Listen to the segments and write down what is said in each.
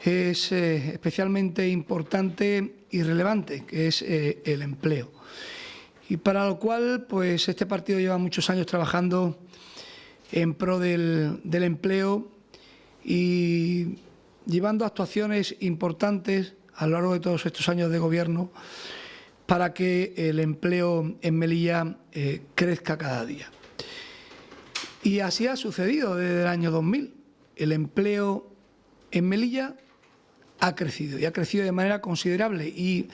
es especialmente importante y relevante, que es el empleo. Y para lo cual, pues este partido lleva muchos años trabajando en pro del empleo y llevando actuaciones importantes a lo largo de todos estos años de gobierno para que el empleo en Melilla crezca cada día. Y así ha sucedido desde el año 2000. El empleo en Melilla ha crecido y ha crecido de manera considerable. Y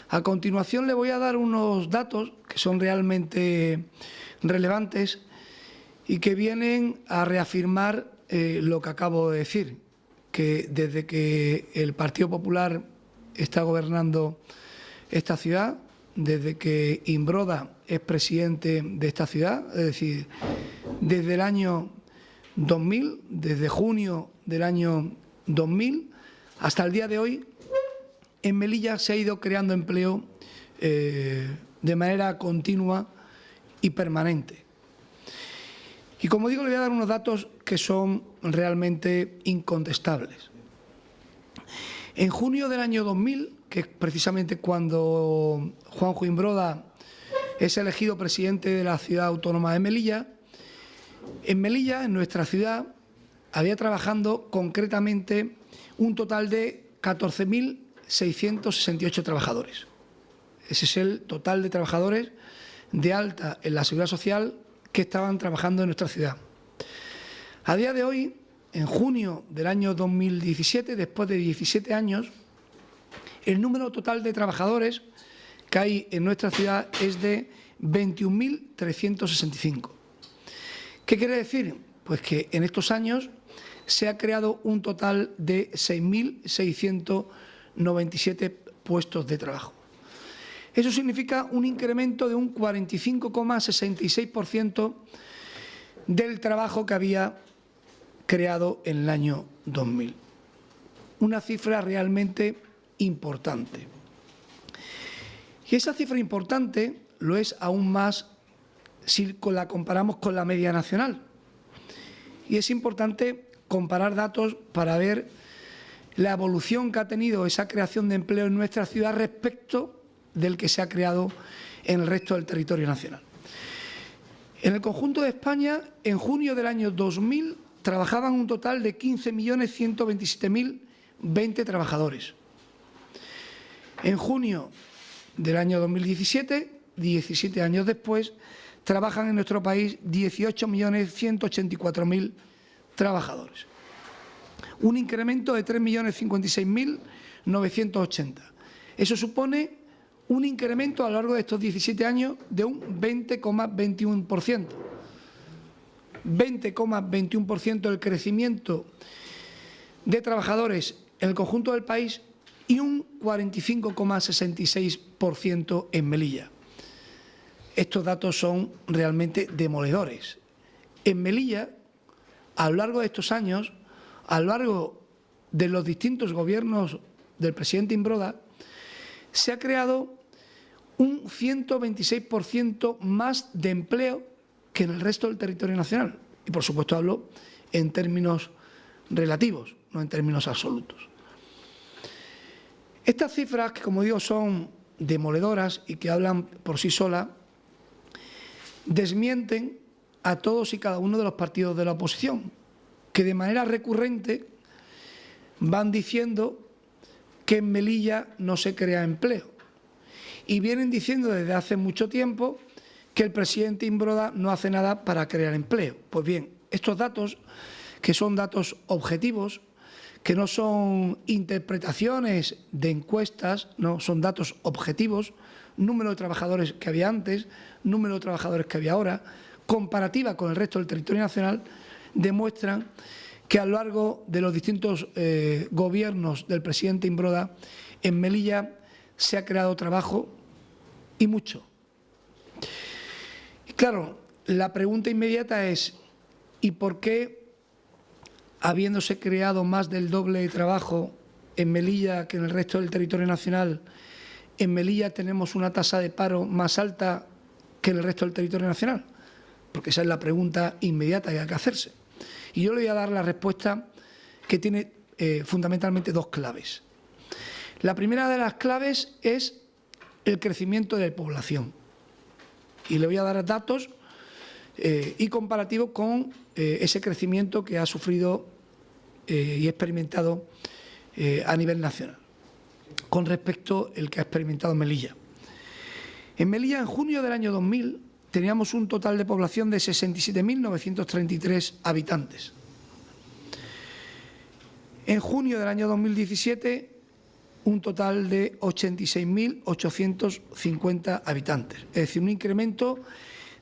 a continuación le voy a dar unos datos que son realmente relevantes y que vienen a reafirmar lo que acabo de decir, que desde que el Partido Popular está gobernando esta ciudad, desde que Imbroda es presidente de esta ciudad, es decir, desde el año 2000, desde junio del año 2000 hasta el día de hoy, en Melilla se ha ido creando empleo de manera continua y permanente. Y como digo, le voy a dar unos datos que son realmente incontestables. En junio del año 2000, que es precisamente cuando Juanjo Imbroda es elegido presidente de la ciudad autónoma de Melilla, en Melilla, en nuestra ciudad, había trabajando concretamente un total de 14.668 trabajadores. Ese es el total de trabajadores de alta en la Seguridad Social que estaban trabajando en nuestra ciudad. A día de hoy, en junio del año 2017, después de 17 años, el número total de trabajadores que hay en nuestra ciudad es de 21.365. ¿Qué quiere decir? Pues que en estos años se ha creado un total de 6.697 puestos de trabajo. Eso significa un incremento de un 45,66% del trabajo que había creado en el año 2000. Una cifra realmente importante. Y esa cifra importante lo es aún más si la comparamos con la media nacional. Y es importante comparar datos para ver la evolución que ha tenido esa creación de empleo en nuestra ciudad respecto del que se ha creado en el resto del territorio nacional. En el conjunto de España, en junio del año 2000, trabajaban un total de 15.127.020 trabajadores. En junio del año 2017, 17 años después, trabajan en nuestro país 18.184.000 trabajadores. Un incremento de 3.056.980. Eso supone un incremento a lo largo de estos 17 años de un 20,21%. 20,21% el crecimiento de trabajadores en el conjunto del país y un 45,66% en Melilla. Estos datos son realmente demoledores. En Melilla, a lo largo de estos años, a lo largo de los distintos gobiernos del presidente Imbroda, se ha creado un 126% más de empleo que en el resto del territorio nacional. Y, por supuesto, hablo en términos relativos, no en términos absolutos. Estas cifras, que como digo son demoledoras y que hablan por sí solas, desmienten a todos y cada uno de los partidos de la oposición, que de manera recurrente van diciendo que en Melilla no se crea empleo. Y vienen diciendo desde hace mucho tiempo que el presidente Imbroda no hace nada para crear empleo. Pues bien, estos datos, que son datos objetivos, que no son interpretaciones de encuestas, no, son datos objetivos, número de trabajadores que había antes, número de trabajadores que había ahora, comparativa con el resto del territorio nacional, demuestran que a lo largo de los distintos gobiernos del presidente Imbroda, en Melilla se ha creado trabajo y mucho. Y claro, la pregunta inmediata es, ¿y por qué, habiéndose creado más del doble de trabajo en Melilla que en el resto del territorio nacional, en Melilla tenemos una tasa de paro más alta que en el resto del territorio nacional? Porque esa es la pregunta inmediata que hay que hacerse. Y yo le voy a dar la respuesta que tiene fundamentalmente dos claves. La primera de las claves es el crecimiento de población. Y le voy a dar datos y comparativos con ese crecimiento que ha sufrido y experimentado a nivel nacional, con respecto al que ha experimentado Melilla. En Melilla, en junio del año 2000, teníamos un total de población de 67.933 habitantes. En junio del año 2017, un total de 86.850 habitantes, es decir, un incremento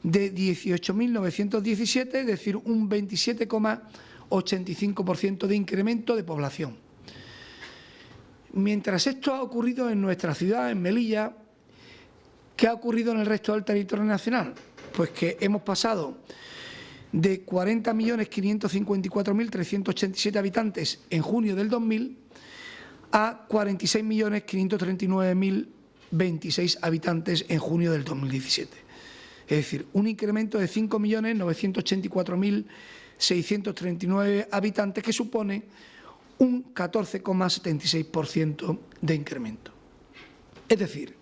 de 18.917, es decir, un 27,85% de incremento de población. Mientras esto ha ocurrido en nuestra ciudad, en Melilla, ¿qué ha ocurrido en el resto del territorio nacional? Pues que hemos pasado de 40.554.387 habitantes en junio del 2000 a 46.539.026 habitantes en junio del 2017. Es decir, un incremento de 5.984.639 habitantes, que supone un 14,76% de incremento. Es decir,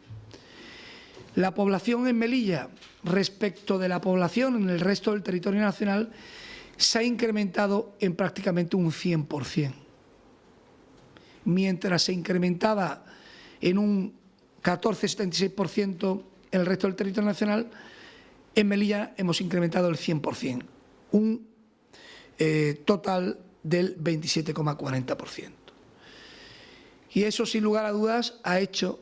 la población en Melilla respecto de la población en el resto del territorio nacional se ha incrementado en prácticamente un 100%. Mientras se incrementaba en un 14,76% en el resto del territorio nacional, en Melilla hemos incrementado el 100%, un total del 27,40%. Y eso, sin lugar a dudas, ha hecho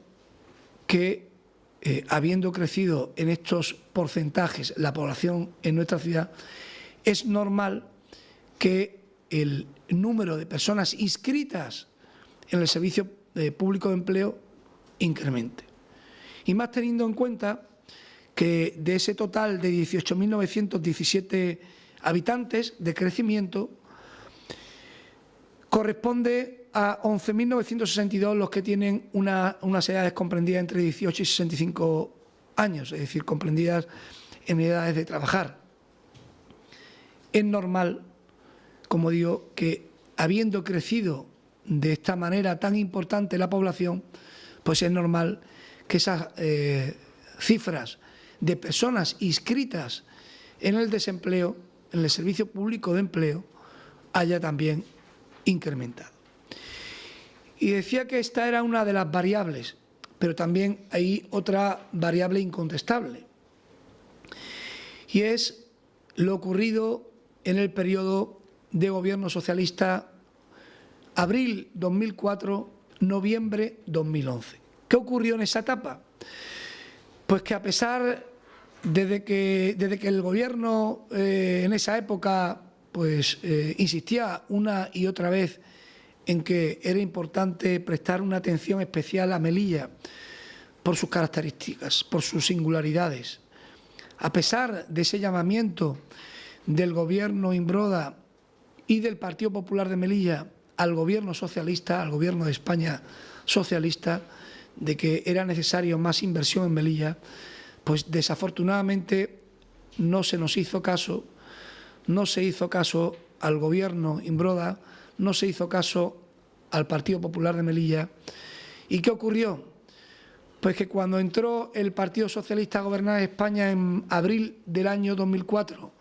que, habiendo crecido en estos porcentajes la población en nuestra ciudad, es normal que el número de personas inscritas en el Servicio Público de Empleo incremente. Y más teniendo en cuenta que de ese total de 18.917 habitantes de crecimiento, corresponde a 11.962 los que tienen unas edades comprendidas entre 18 y 65 años, es decir, comprendidas en edades de trabajar. Es normal, como digo, que habiendo crecido de esta manera tan importante la población, pues es normal que esas cifras de personas inscritas en el desempleo, en el Servicio Público de Empleo, haya también incrementado. Y decía que esta era una de las variables, pero también hay otra variable incontestable, y es lo ocurrido en el periodo de gobierno socialista abril 2004, noviembre 2011. ¿Qué ocurrió en esa etapa? Pues que a pesar, desde que el gobierno en esa época pues insistía una y otra vez en que era importante prestar una atención especial a Melilla por sus características, por sus singularidades. A pesar de ese llamamiento del gobierno Imbroda y del Partido Popular de Melilla al gobierno socialista, al gobierno de España socialista, de que era necesario más inversión en Melilla, pues desafortunadamente no se nos hizo caso. No se hizo caso al gobierno Imbroda, no se hizo caso al Partido Popular de Melilla. ¿Y qué ocurrió? Pues que cuando entró el Partido Socialista a gobernar España en abril del año 2004,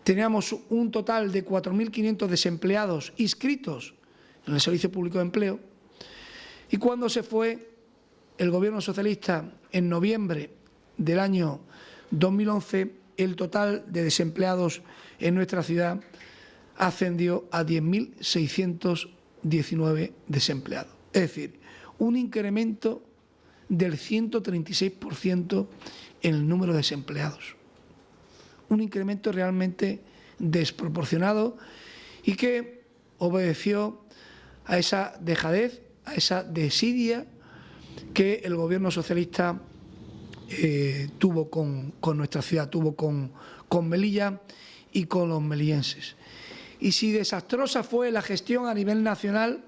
teníamos un total de 4.500 desempleados inscritos en el Servicio Público de Empleo. Y cuando se fue el gobierno socialista en noviembre del año 2011, el total de desempleados en nuestra ciudad ascendió a 10.619 desempleados. Es decir, un incremento del 136% en el número de desempleados. Un incremento realmente desproporcionado y que obedeció a esa dejadez, a esa desidia que el gobierno socialista tuvo con nuestra ciudad, tuvo con Melilla y con los melillenses. Y si desastrosa fue la gestión a nivel nacional,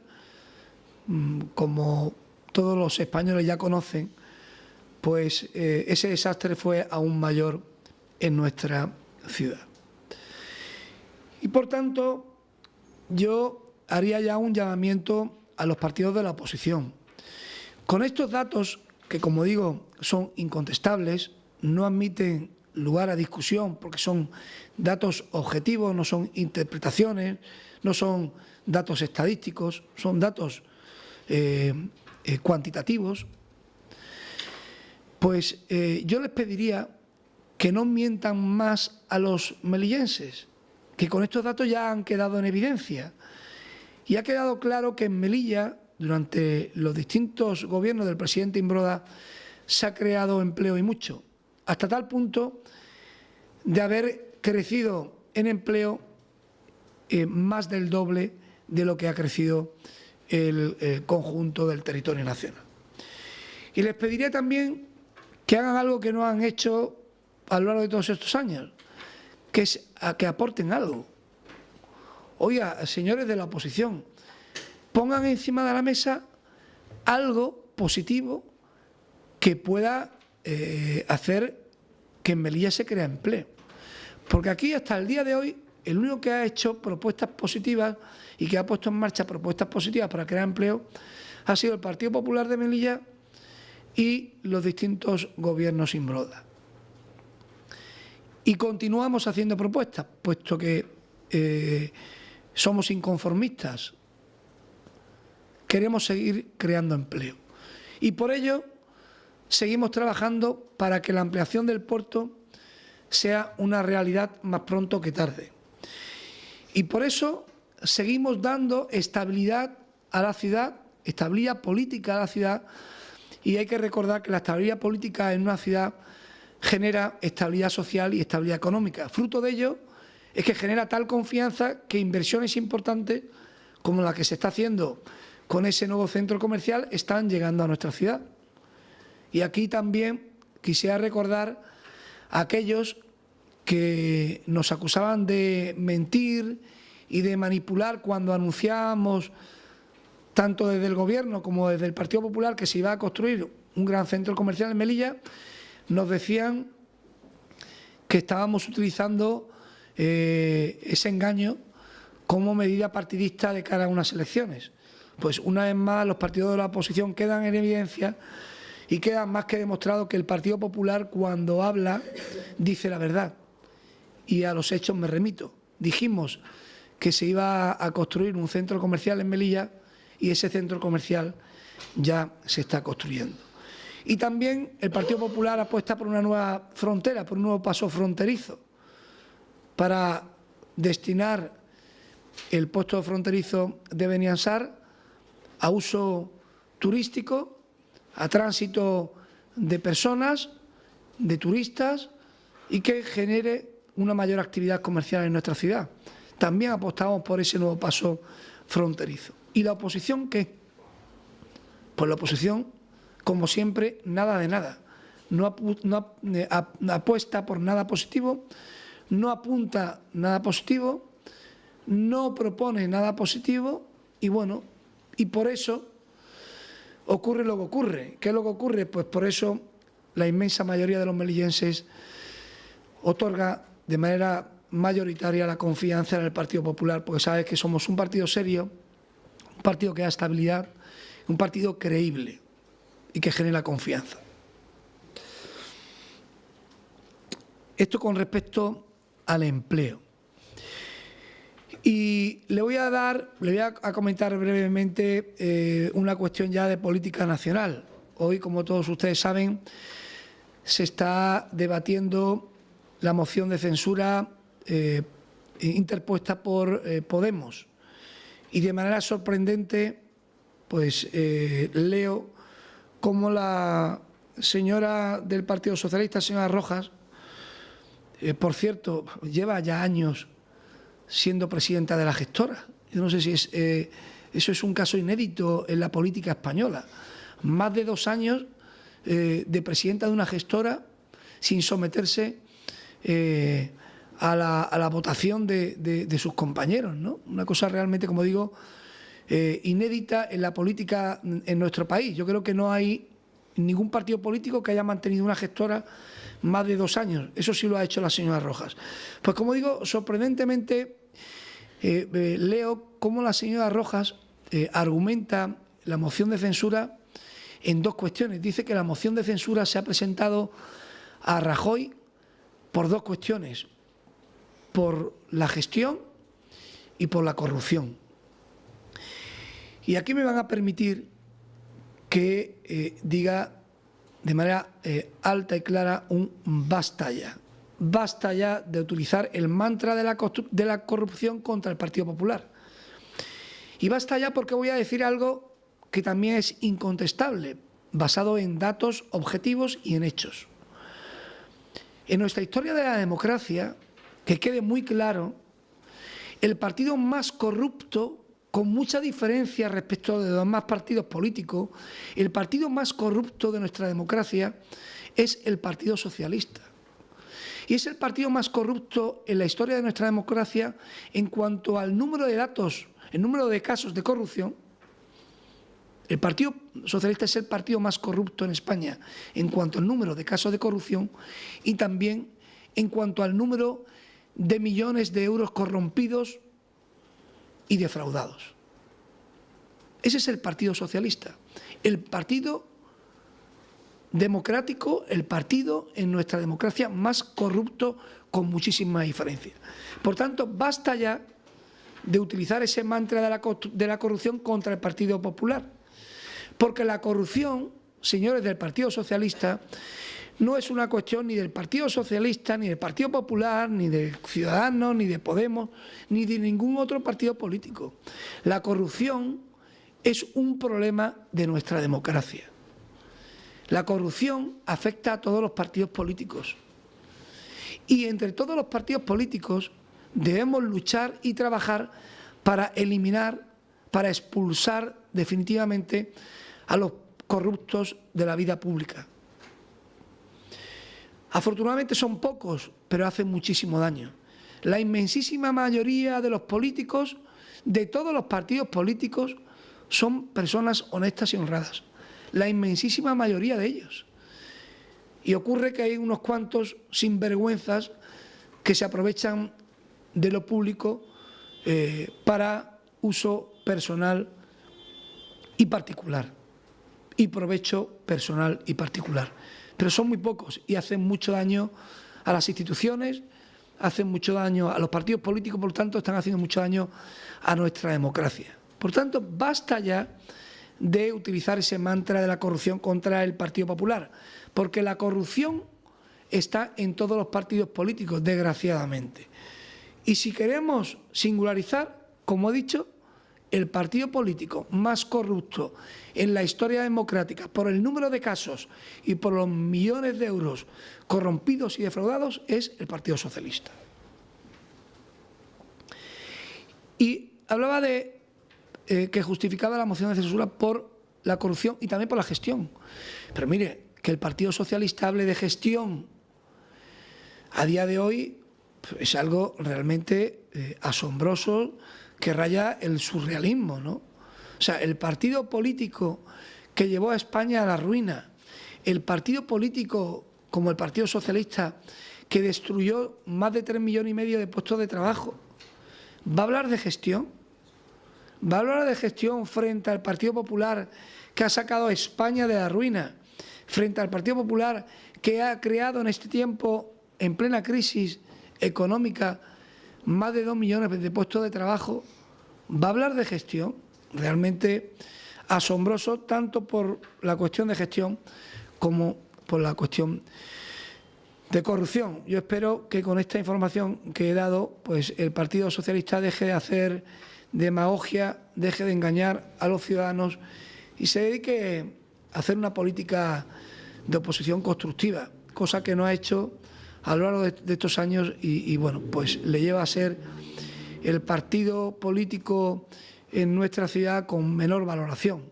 como todos los españoles ya conocen, pues ese desastre fue aún mayor en nuestra ciudad. Y por tanto, yo haría ya un llamamiento a los partidos de la oposición. Con estos datos, que como digo son incontestables, no admiten lugar a discusión porque son datos objetivos, no son interpretaciones, no son datos estadísticos, son datos cuantitativos, pues yo les pediría que no mientan más a los melillenses, que con estos datos ya han quedado en evidencia. Y ha quedado claro que en Melilla, durante los distintos gobiernos del presidente Imbroda, se ha creado empleo y mucho, hasta tal punto de haber crecido en empleo más del doble de lo que ha crecido el conjunto del territorio nacional. Y les pediría también que hagan algo que no han hecho a lo largo de todos estos años, que es a que aporten algo. Oiga, señores de la oposición, pongan encima de la mesa algo positivo que pueda hacer que en Melilla se crea empleo. Porque aquí, hasta el día de hoy, el único que ha hecho propuestas positivas y que ha puesto en marcha propuestas positivas para crear empleo ha sido el Partido Popular de Melilla y los distintos gobiernos Imbroda. Y continuamos haciendo propuestas, puesto que somos inconformistas. Queremos seguir creando empleo. Y por ello seguimos trabajando para que la ampliación del puerto sea una realidad más pronto que tarde. Y por eso seguimos dando estabilidad a la ciudad, estabilidad política a la ciudad, y hay que recordar que la estabilidad política en una ciudad genera estabilidad social y estabilidad económica. Fruto de ello es que genera tal confianza que inversiones importantes como la que se está haciendo con ese nuevo centro comercial están llegando a nuestra ciudad. Y aquí también quisiera recordar a aquellos que nos acusaban de mentir y de manipular cuando anunciábamos, tanto desde el Gobierno como desde el Partido Popular, que se iba a construir un gran centro comercial en Melilla. Nos decían que estábamos utilizando ese engaño como medida partidista de cara a unas elecciones. Pues una vez más los partidos de la oposición quedan en evidencia y queda más que demostrado que el Partido Popular, cuando habla, dice la verdad. Y a los hechos me remito. Dijimos que se iba a construir un centro comercial en Melilla y ese centro comercial ya se está construyendo. Y también el Partido Popular apuesta por una nueva frontera, por un nuevo paso fronterizo, para destinar el puesto fronterizo de Beniansar a uso turístico, a tránsito de personas, de turistas, y que genere una mayor actividad comercial en nuestra ciudad. También apostamos por ese nuevo paso fronterizo. ¿Y la oposición qué? Pues la oposición, como siempre, nada de nada. No apuesta por nada positivo, no apunta nada positivo, no propone nada positivo y bueno, y por eso ocurre lo que ocurre. ¿Qué es lo que ocurre? Pues por eso la inmensa mayoría de los melillenses otorga de manera mayoritaria la confianza en el Partido Popular, porque sabe que somos un partido serio, un partido que da estabilidad, un partido creíble y que genera confianza. Esto con respecto al empleo. Y le voy a comentar brevemente una cuestión ya de política nacional. Hoy, como todos ustedes saben, se está debatiendo la moción de censura interpuesta por Podemos. Y de manera sorprendente, pues leo cómo la señora del Partido Socialista, señora Rojas, por cierto, lleva ya años siendo presidenta de la gestora. Yo no sé si eso es un caso inédito en la política española. Más de 2 años de presidenta de una gestora sin someterse a la votación de sus compañeros, ¿no? Una cosa realmente, como digo, inédita en la política en nuestro país. Yo creo que no hay ningún partido político que haya mantenido una gestora más de 2 años. Eso sí lo ha hecho la señora Rojas. Pues como digo, sorprendentemente leo cómo la señora Rojas argumenta la moción de censura en dos cuestiones. Dice que la moción de censura se ha presentado a Rajoy por dos cuestiones, por la gestión y por la corrupción. Y aquí me van a permitir que diga de manera alta y clara un basta ya. Basta ya de utilizar el mantra de la corrupción contra el Partido Popular. Y basta ya porque voy a decir algo que también es incontestable, basado en datos objetivos y en hechos. En nuestra historia de la democracia, que quede muy claro, el partido más corrupto, con mucha diferencia respecto de los demás partidos políticos, el partido más corrupto de nuestra democracia es el Partido Socialista. Y es el partido más corrupto en la historia de nuestra democracia en cuanto al número de datos, el número de casos de corrupción. El Partido Socialista es el partido más corrupto en España en cuanto al número de casos de corrupción y también en cuanto al número de millones de euros corrompidos y defraudados. Ese es el Partido Socialista, el partido democrático, el partido en nuestra democracia más corrupto con muchísima diferencia. Por tanto, basta ya de utilizar ese mantra de la corrupción contra el Partido Popular, porque la corrupción, señores del Partido Socialista, no es una cuestión ni del Partido Socialista, ni del Partido Popular, ni de Ciudadanos, ni de Podemos, ni de ningún otro partido político. La corrupción es un problema de nuestra democracia. La corrupción afecta a todos los partidos políticos. Y entre todos los partidos políticos debemos luchar y trabajar para eliminar, para expulsar definitivamente a los corruptos de la vida pública. Afortunadamente son pocos, pero hacen muchísimo daño. La inmensísima mayoría de los políticos, de todos los partidos políticos, son personas honestas y honradas. La inmensísima mayoría de ellos. Y ocurre que hay unos cuantos sinvergüenzas que se aprovechan de lo público para uso personal y particular, y provecho personal y particular. Pero son muy pocos y hacen mucho daño a las instituciones, hacen mucho daño a los partidos políticos, por lo tanto están haciendo mucho daño a nuestra democracia. Por tanto, basta ya de utilizar ese mantra de la corrupción contra el Partido Popular, porque la corrupción está en todos los partidos políticos, desgraciadamente. Y si queremos singularizar, como he dicho, el partido político más corrupto en la historia democrática por el número de casos y por los millones de euros corrompidos y defraudados es el Partido Socialista. Y hablaba de que justificaba la moción de censura por la corrupción y también por la gestión. Pero mire, que el Partido Socialista hable de gestión a día de hoy es algo realmente asombroso, que raya el surrealismo, ¿no? O sea, el partido político que llevó a España a la ruina, el partido político como el Partido Socialista que destruyó más de 3,5 millones de puestos de trabajo, ¿va a hablar de gestión? ¿Va a hablar de gestión frente al Partido Popular que ha sacado a España de la ruina? Frente al Partido Popular que ha creado en este tiempo, en plena crisis económica, más de 2 millones de puestos de trabajo. ¿Va a hablar de gestión? Realmente asombroso, tanto por la cuestión de gestión como por la cuestión de corrupción. Yo espero que con esta información que he dado, pues el Partido Socialista deje de hacer demagogia, deje de engañar a los ciudadanos y se dedique a hacer una política de oposición constructiva, cosa que no ha hecho a lo largo de estos años y bueno, pues le lleva a ser el partido político en nuestra ciudad con menor valoración.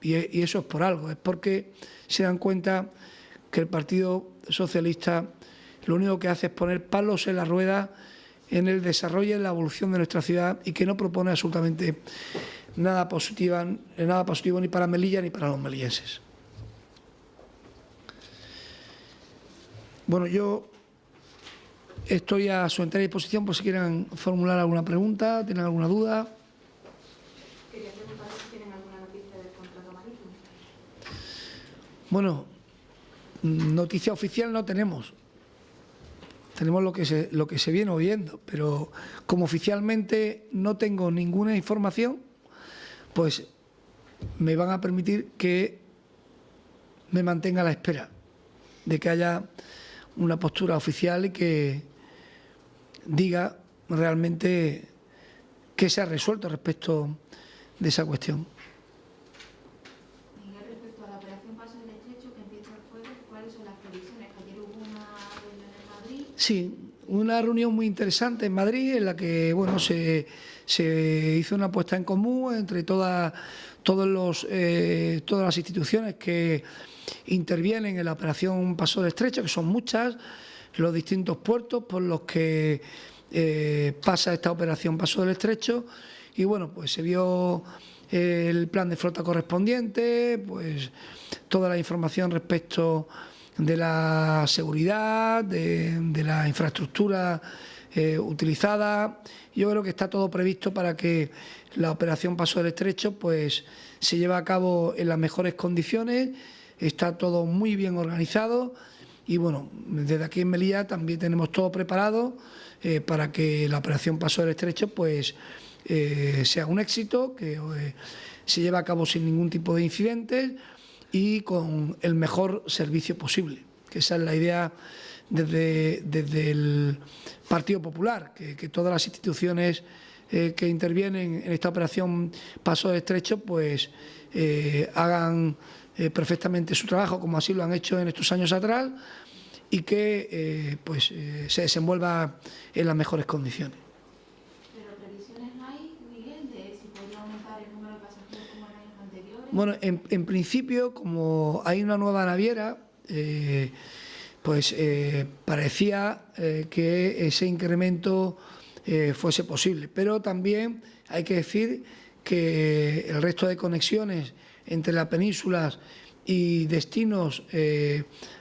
Y eso es por algo, es porque se dan cuenta que el Partido Socialista lo único que hace es poner palos en la rueda en el desarrollo y en la evolución de nuestra ciudad y que no propone absolutamente nada positivo ni para Melilla ni para los melillenses. Bueno, yo estoy a su entera disposición por si quieren formular alguna pregunta, tienen alguna duda. Quería preguntar si tienen alguna noticia del contrato marítimo. Bueno, noticia oficial no tenemos. Tenemos lo que se viene oyendo, pero como oficialmente no tengo ninguna información, pues me van a permitir que me mantenga a la espera de que haya una postura oficial y que diga realmente qué se ha resuelto respecto de esa cuestión. Miguel, respecto a la operación Paso del Estrecho que empieza el jueves, ¿cuáles son las previsiones? Que ayer hubo una reunión en Madrid. Sí, una reunión muy interesante en Madrid en la que bueno se hizo una puesta en común entre todas las instituciones que intervienen en la operación Paso del Estrecho, que son muchas, los distintos puertos por los que pasa esta operación Paso del Estrecho, y bueno, pues se vio el plan de flota correspondiente, pues toda la información respecto de la seguridad, de la infraestructura utilizada. Yo creo que está todo previsto para que la operación Paso del Estrecho pues se lleve a cabo en las mejores condiciones. Está todo muy bien organizado y bueno, desde aquí en Melilla también tenemos todo preparado para que la operación Paso del Estrecho pues sea un éxito, que se lleve a cabo sin ningún tipo de incidentes y con el mejor servicio posible, que esa es la idea desde el Partido Popular, que todas las instituciones que intervienen en esta operación Paso del Estrecho pues hagan perfectamente su trabajo, como así lo han hecho en estos años atrás, y que se desenvuelva en las mejores condiciones. ¿Pero previsiones hay, Miguel, de si podría aumentar el número de pasajeros como en años anteriores? Bueno, en principio, como hay una nueva naviera, parecía que ese incremento fuese posible, pero también hay que decir que el resto de conexiones entre las penínsulas y destinos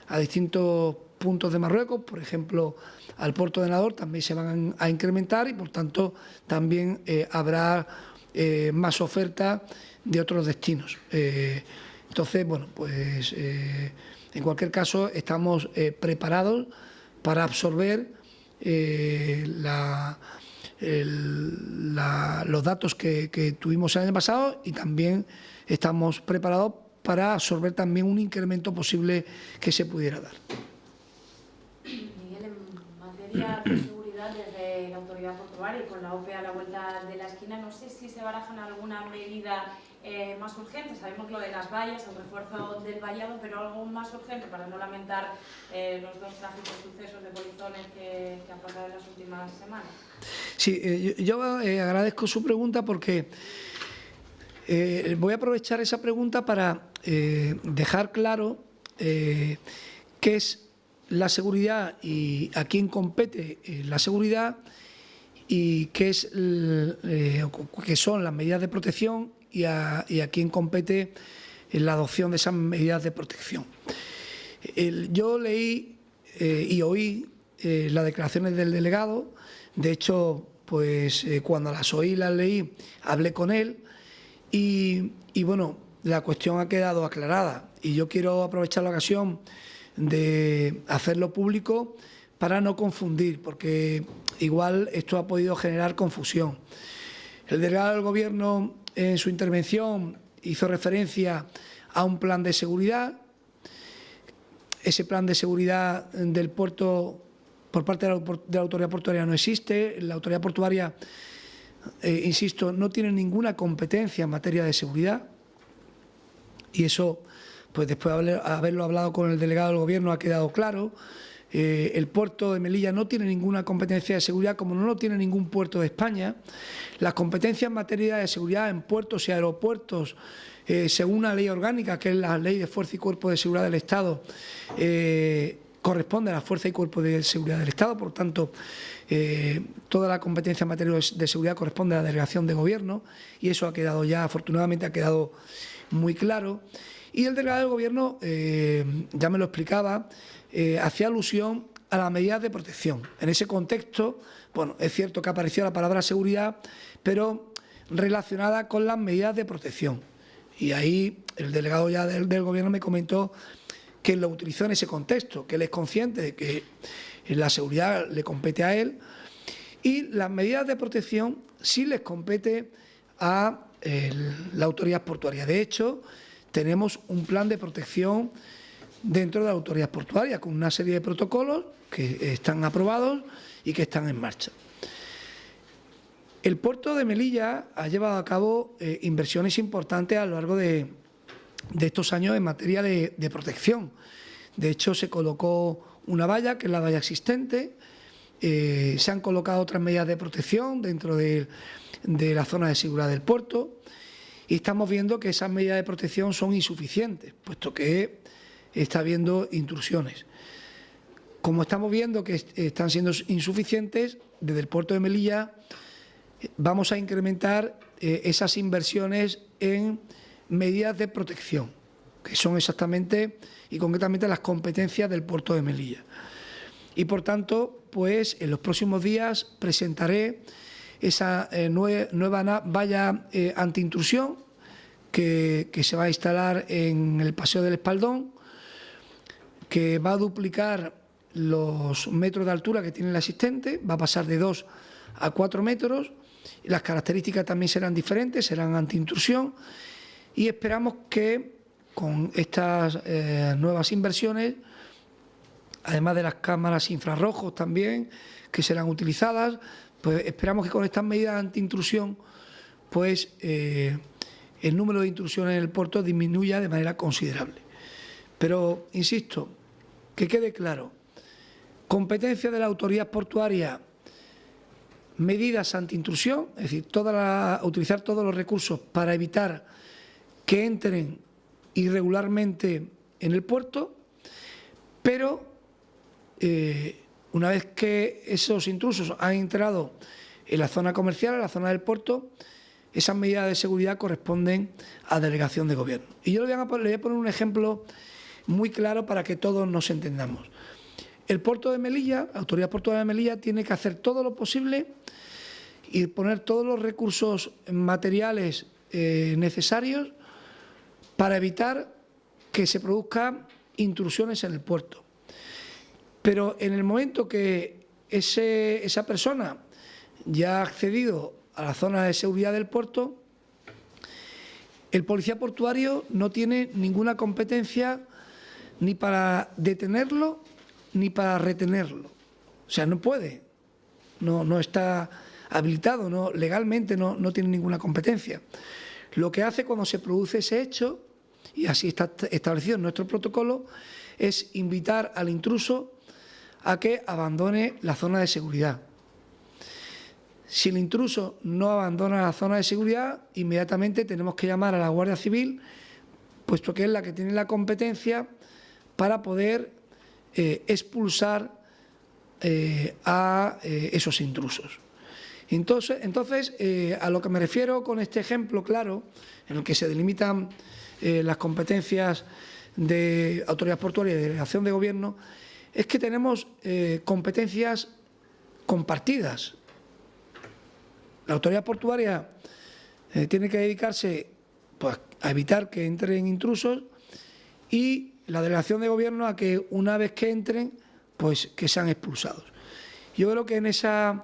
a distintos puntos de Marruecos, por ejemplo, al puerto de Nador, también se van a incrementar y, por tanto, también habrá más oferta de otros destinos. Entonces, bueno, pues en cualquier caso estamos preparados para absorber los datos que tuvimos el año pasado, y también estamos preparados para absorber también un incremento posible que se pudiera dar. Miguel, en materia de seguridad, desde la autoridad portuaria y con la OPE a la vuelta de la esquina, no sé si se barajan alguna medida más urgente. Sabemos lo de las vallas, el refuerzo del vallado, pero algo más urgente para no lamentar los dos trágicos sucesos de polizones que han pasado en las últimas semanas. Sí, yo agradezco su pregunta porque voy a aprovechar esa pregunta para dejar claro qué es la seguridad y a quién compete la seguridad y qué son las medidas de protección y a quién compete la adopción de esas medidas de protección. Yo leí y oí las declaraciones del delegado. De hecho, pues cuando las oí y las leí, hablé con él y bueno, la cuestión ha quedado aclarada, y yo quiero aprovechar la ocasión de hacerlo público para no confundir, porque igual esto ha podido generar confusión. El delegado del Gobierno en su intervención hizo referencia a un plan de seguridad. Ese plan de seguridad del puerto por parte de la autoridad portuaria no existe. La autoridad portuaria, insisto, no tiene ninguna competencia en materia de seguridad, y eso, pues después de haberlo hablado con el delegado del Gobierno, ha quedado claro. El puerto de Melilla no tiene ninguna competencia de seguridad, como no lo tiene ningún puerto de España. Las competencias en materia de seguridad en puertos y aeropuertos, según una ley orgánica, que es la Ley de Fuerza y Cuerpo de Seguridad del Estado, corresponde a la Fuerza y Cuerpo de Seguridad del Estado. Por tanto, toda la competencia en materia de seguridad corresponde a la Delegación de Gobierno, y eso ha quedado ya, afortunadamente, ha quedado muy claro. Y el delegado del Gobierno, ya me lo explicaba, hacía alusión a las medidas de protección. En ese contexto, bueno, es cierto que apareció la palabra seguridad, pero relacionada con las medidas de protección. Y ahí el delegado ya del Gobierno me comentó que lo utilizó en ese contexto, que él es consciente de que la seguridad le compete a él y las medidas de protección sí les compete a la autoridad portuaria. De hecho, tenemos un plan de protección dentro de la autoridad portuaria con una serie de protocolos que están aprobados y que están en marcha. El puerto de Melilla ha llevado a cabo inversiones importantes a lo largo de estos años en materia de protección. De hecho, se colocó una valla, que es la valla existente, se han colocado otras medidas de protección dentro de la zona de seguridad del puerto y estamos viendo que esas medidas de protección son insuficientes, puesto que está habiendo intrusiones. Como estamos viendo que están siendo insuficientes, desde el puerto de Melilla vamos a incrementar esas inversiones en medidas de protección, que son exactamente y concretamente las competencias del puerto de Melilla. Y por tanto, pues en los próximos días presentaré esa nueva valla antiintrusión que se va a instalar en el Paseo del Espaldón, que va a duplicar los metros de altura que tiene la existente, va a pasar de 2 a 4 metros, y las características también serán diferentes, serán antiintrusión, y esperamos que con estas nuevas inversiones, además de las cámaras infrarrojos también que serán utilizadas, pues esperamos que con estas medidas antiintrusión pues el número de intrusiones en el puerto disminuya de manera considerable. Pero, insisto, que quede claro, competencia de la autoridad portuaria, medidas antiintrusión, es decir, utilizar todos los recursos para evitar que entren irregularmente en el puerto, pero una vez que esos intrusos han entrado en la zona comercial, en la zona del puerto, esas medidas de seguridad corresponden a delegación de gobierno. Y yo le voy a poner un ejemplo muy claro para que todos nos entendamos. El puerto de Melilla, la autoridad portuaria de Melilla, tiene que hacer todo lo posible y poner todos los recursos materiales necesarios para evitar que se produzcan intrusiones en el puerto. Pero en el momento que esa persona ya ha accedido a la zona de seguridad del puerto, el policía portuario no tiene ninguna competencia ni para detenerlo ni para retenerlo. O sea, no puede, no está habilitado, legalmente no tiene ninguna competencia. Lo que hace cuando se produce ese hecho, y así está establecido en nuestro protocolo, es invitar al intruso a que abandone la zona de seguridad. Si el intruso no abandona la zona de seguridad, inmediatamente tenemos que llamar a la Guardia Civil, puesto que es la que tiene la competencia para poder expulsar a esos intrusos. Entonces, a lo que me refiero con este ejemplo claro, en el que se delimitan las competencias de autoridad portuaria y de delegación de gobierno, es que tenemos competencias compartidas. La autoridad portuaria tiene que dedicarse pues, a evitar que entren intrusos y la delegación de gobierno a que una vez que entren, pues que sean expulsados. Yo creo que en esa